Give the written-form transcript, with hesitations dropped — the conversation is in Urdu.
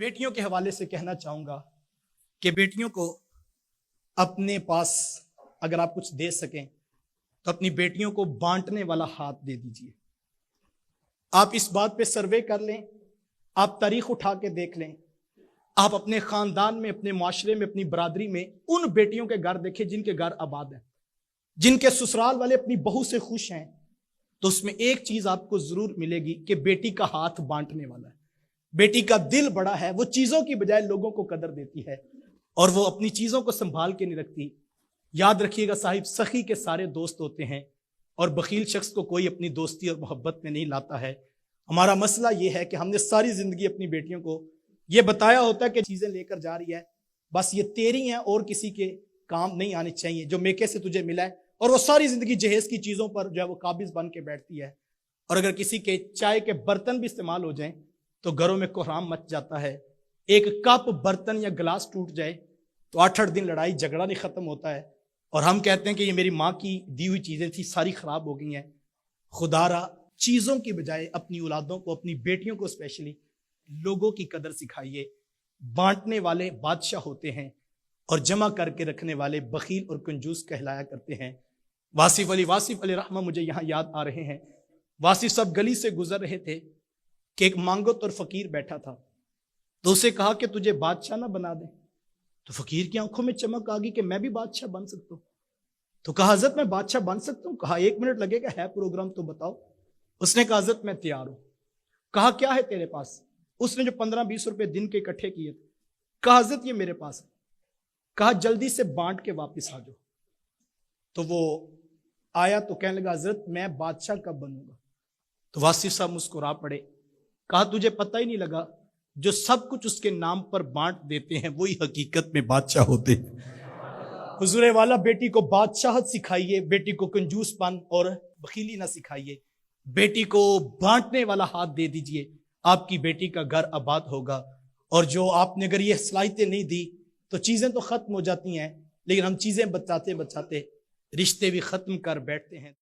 بیٹیوں کے حوالے سے کہنا چاہوں گا کہ بیٹیوں کو اپنے پاس اگر آپ کچھ دے سکیں تو اپنی بیٹیوں کو بانٹنے والا ہاتھ دے دیجئے۔ آپ اس بات پہ سروے کر لیں، آپ تاریخ اٹھا کے دیکھ لیں، آپ اپنے خاندان میں، اپنے معاشرے میں، اپنی برادری میں ان بیٹیوں کے گھر دیکھیں جن کے گھر آباد ہیں، جن کے سسرال والے اپنی بہو سے خوش ہیں، تو اس میں ایک چیز آپ کو ضرور ملے گی کہ بیٹی کا ہاتھ بانٹنے والا ہے، بیٹی کا دل بڑا ہے، وہ چیزوں کی بجائے لوگوں کو قدر دیتی ہے اور وہ اپنی چیزوں کو سنبھال کے نہیں رکھتی۔ یاد رکھیے گا صاحب، سخی کے سارے دوست ہوتے ہیں اور بخیل شخص کو کوئی اپنی دوستی اور محبت میں نہیں لاتا ہے۔ ہمارا مسئلہ یہ ہے کہ ہم نے ساری زندگی اپنی بیٹیوں کو یہ بتایا ہوتا ہے کہ چیزیں لے کر جا رہی ہے، بس یہ تیری ہیں اور کسی کے کام نہیں آنے چاہیے، جو میکے سے تجھے ملا ہے، اور وہ ساری زندگی جہیز کی چیزوں پر جو ہے وہ قابض بن کے بیٹھتی ہے۔ اور اگر کسی کے چائے کے برتن بھی استعمال ہو جائیں تو گھروں میں کوہرام مچ جاتا ہے۔ ایک کپ، برتن یا گلاس ٹوٹ جائے تو 8 دن لڑائی جھگڑا نہیں ختم ہوتا ہے، اور ہم کہتے ہیں کہ یہ میری ماں کی دی ہوئی چیزیں تھی، ساری خراب ہو گئی ہیں۔ خدا را چیزوں کی بجائے اپنی اولادوں کو، اپنی بیٹیوں کو اسپیشلی، لوگوں کی قدر سکھائیے۔ بانٹنے والے بادشاہ ہوتے ہیں اور جمع کر کے رکھنے والے بخیل اور کنجوس کہلایا کرتے ہیں۔ واصف علی رحمہ مجھے یہاں یاد آ رہے ہیں۔ واصف صاحب گلی سے گزر رہے تھے کہ ایک مانگت اور فقیر بیٹھا تھا، تو اسے کہا کہ تجھے بادشاہ نہ بنا دیں؟ تو فقیر کی آنکھوں میں چمک آ گئی کہ میں بھی بادشاہ بن سکتا ہوں۔ تو کہا حضرت میں بادشاہ بن سکتا ہوں؟ کہا 1 منٹ لگے گا، ہے پروگرام تو بتاؤ۔ اس نے کہا حضرت میں تیار ہوں۔ کہا کیا ہے تیرے پاس؟ اس نے جو 15-20 روپے دن کے اکٹھے کیے تھے، کہا حضرت یہ میرے پاس ہے۔ کہا جلدی سے بانٹ کے واپس آ جاؤ۔ تو وہ آیا تو کہنے لگا حضرت میں بادشاہ کب بنوں گا؟ تو واصف صاحب مسکرا پڑے، کہا تجھے پتہ ہی نہیں لگا، جو سب کچھ اس کے نام پر بانٹ دیتے ہیں وہی حقیقت میں بادشاہ ہوتے ہیں۔ حضور والا بیٹی کو بادشاہت سکھائیے، بیٹی کو کنجوس پن اور بخیلی نہ سکھائیے، بیٹی کو بانٹنے والا ہاتھ دے دیجئے، آپ کی بیٹی کا گھر آباد ہوگا۔ اور جو آپ نے اگر یہ صلاحیتیں نہیں دی تو چیزیں تو ختم ہو جاتی ہیں، لیکن ہم چیزیں بچاتے بچاتے رشتے بھی ختم کر بیٹھتے ہیں۔